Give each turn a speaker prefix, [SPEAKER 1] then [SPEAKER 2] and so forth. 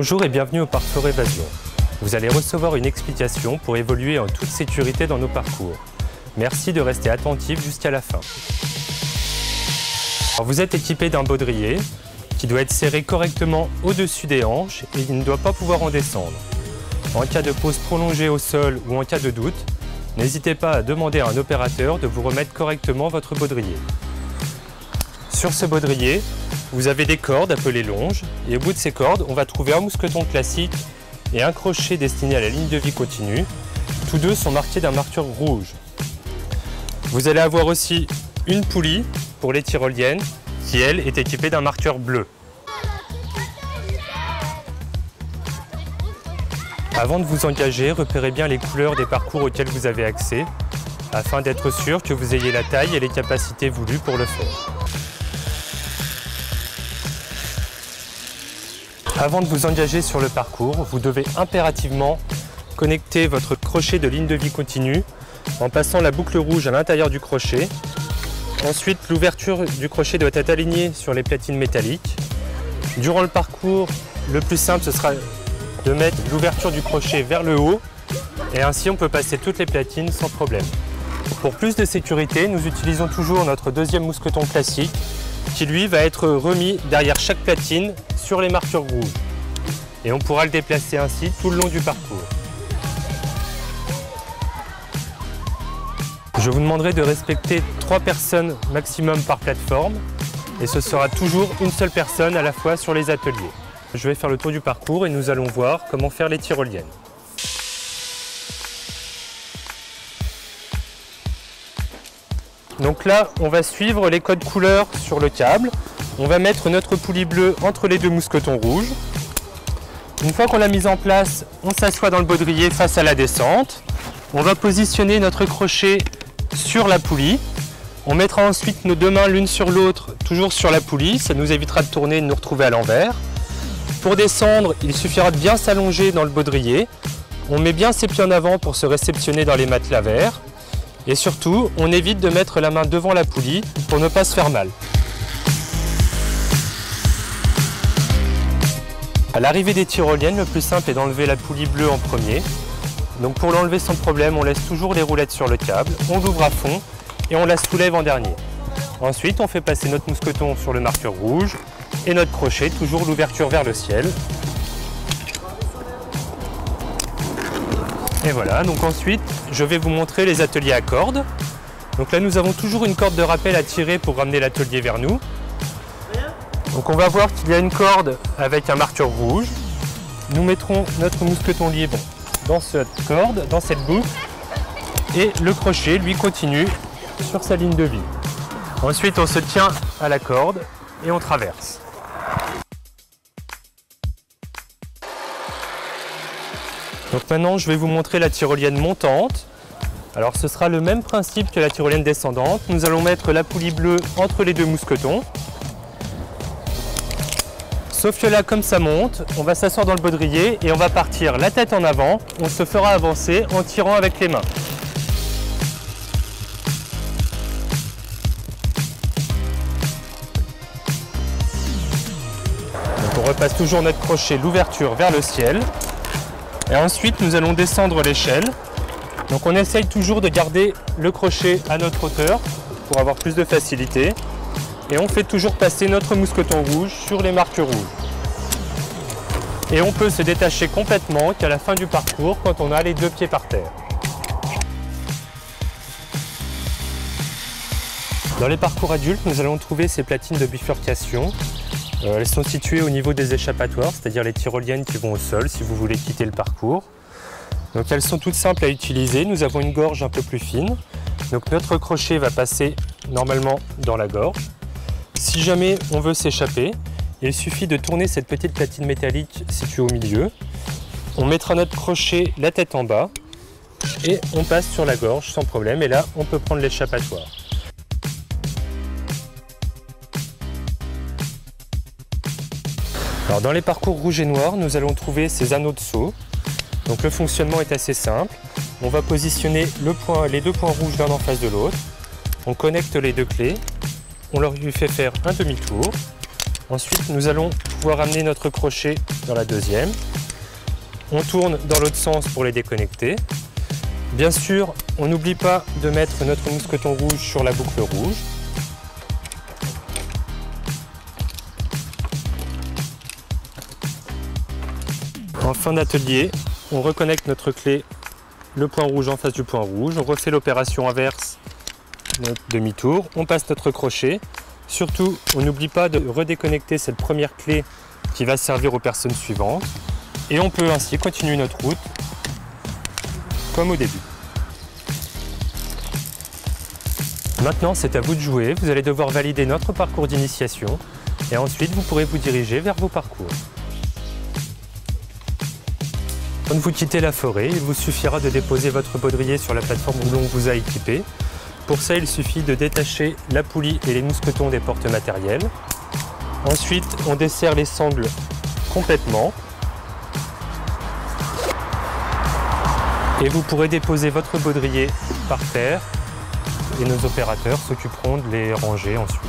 [SPEAKER 1] Bonjour et bienvenue au Parcours Évasion. Vous allez recevoir une explication pour évoluer en toute sécurité dans nos parcours. Merci de rester attentif jusqu'à la fin. Alors vous êtes équipé d'un baudrier qui doit être serré correctement au-dessus des hanches et il ne doit pas pouvoir en descendre. En cas de pause prolongée au sol ou en cas de doute, n'hésitez pas à demander à un opérateur de vous remettre correctement votre baudrier. Sur ce baudrier, vous avez des cordes appelées longes et au bout de ces cordes, on va trouver un mousqueton classique et un crochet destiné à la ligne de vie continue. Tous deux sont marqués d'un marqueur rouge. Vous allez avoir aussi une poulie pour les tyroliennes qui, elle, est équipée d'un marqueur bleu. Avant de vous engager, repérez bien les couleurs des parcours auxquels vous avez accès afin d'être sûr que vous ayez la taille et les capacités voulues pour le faire. Avant de vous engager sur le parcours, vous devez impérativement connecter votre crochet de ligne de vie continue en passant la boucle rouge à l'intérieur du crochet. Ensuite, l'ouverture du crochet doit être alignée sur les platines métalliques. Durant le parcours, le plus simple, ce sera de mettre l'ouverture du crochet vers le haut et ainsi on peut passer toutes les platines sans problème. Pour plus de sécurité, nous utilisons toujours notre deuxième mousqueton classique qui lui va être remis derrière chaque platine sur les marqueurs rouges. Et on pourra le déplacer ainsi tout le long du parcours. Je vous demanderai de respecter 3 personnes maximum par plateforme et ce sera toujours une seule personne à la fois sur les ateliers. Je vais faire le tour du parcours et nous allons voir comment faire les tyroliennes. Donc là, on va suivre les codes couleurs sur le câble. On va mettre notre poulie bleue entre les deux mousquetons rouges. Une fois qu'on l'a mise en place, on s'assoit dans le baudrier face à la descente. On va positionner notre crochet sur la poulie. On mettra ensuite nos deux mains l'une sur l'autre, toujours sur la poulie. Ça nous évitera de tourner et de nous retrouver à l'envers. Pour descendre, il suffira de bien s'allonger dans le baudrier. On met bien ses pieds en avant pour se réceptionner dans les matelas verts. Et surtout, on évite de mettre la main devant la poulie pour ne pas se faire mal. À l'arrivée des tyroliennes, le plus simple est d'enlever la poulie bleue en premier. Donc pour l'enlever sans problème, on laisse toujours les roulettes sur le câble, on l'ouvre à fond et on la soulève en dernier. Ensuite, on fait passer notre mousqueton sur le marqueur rouge et notre crochet, toujours l'ouverture vers le ciel. Et voilà, donc ensuite, je vais vous montrer les ateliers à cordes. Donc là, nous avons toujours une corde de rappel à tirer pour ramener l'atelier vers nous. Donc on va voir qu'il y a une corde avec un marqueur rouge. Nous mettrons notre mousqueton libre dans cette corde, dans cette boucle. Et le crochet, lui, continue sur sa ligne de vie. Ensuite, on se tient à la corde et on traverse. Donc maintenant, je vais vous montrer la tyrolienne montante. Alors ce sera le même principe que la tyrolienne descendante. Nous allons mettre la poulie bleue entre les deux mousquetons. Sauf que là, comme ça monte, on va s'asseoir dans le baudrier et on va partir la tête en avant. On se fera avancer en tirant avec les mains. Donc on repasse toujours notre crochet, l'ouverture vers le ciel. Et ensuite, nous allons descendre l'échelle. Donc on essaye toujours de garder le crochet à notre hauteur pour avoir plus de facilité. Et on fait toujours passer notre mousqueton rouge sur les marques rouges. Et on peut se détacher complètement qu'à la fin du parcours quand on a les deux pieds par terre. Dans les parcours adultes, nous allons trouver ces platines de bifurcation. Elles sont situées au niveau des échappatoires, c'est-à-dire les tyroliennes qui vont au sol si vous voulez quitter le parcours. Donc elles sont toutes simples à utiliser. Nous avons une gorge un peu plus fine. Donc notre crochet va passer normalement dans la gorge. Si jamais on veut s'échapper, il suffit de tourner cette petite platine métallique située au milieu. On mettra notre crochet la tête en bas et on passe sur la gorge sans problème. Et là, on peut prendre l'échappatoire. Alors dans les parcours rouge et noir, nous allons trouver ces anneaux de saut. Donc le fonctionnement est assez simple. On va positionner les deux points rouges l'un en face de l'autre. On connecte les deux clés. On leur lui fait faire un demi-tour. Ensuite, nous allons pouvoir amener notre crochet dans la deuxième. On tourne dans l'autre sens pour les déconnecter. Bien sûr, on n'oublie pas de mettre notre mousqueton rouge sur la boucle rouge. En fin d'atelier, on reconnecte notre clé, le point rouge en face du point rouge. On refait l'opération inverse, notre demi-tour. On passe notre crochet. Surtout, on n'oublie pas de redéconnecter cette première clé qui va servir aux personnes suivantes. Et on peut ainsi continuer notre route comme au début. Maintenant, c'est à vous de jouer. Vous allez devoir valider notre parcours d'initiation et ensuite vous pourrez vous diriger vers vos parcours. Quand vous quittez la forêt, il vous suffira de déposer votre baudrier sur la plateforme où l'on vous a équipé. Pour ça, il suffit de détacher la poulie et les mousquetons des portes matériels. Ensuite, on desserre les sangles complètement. Et vous pourrez déposer votre baudrier par terre et nos opérateurs s'occuperont de les ranger ensuite.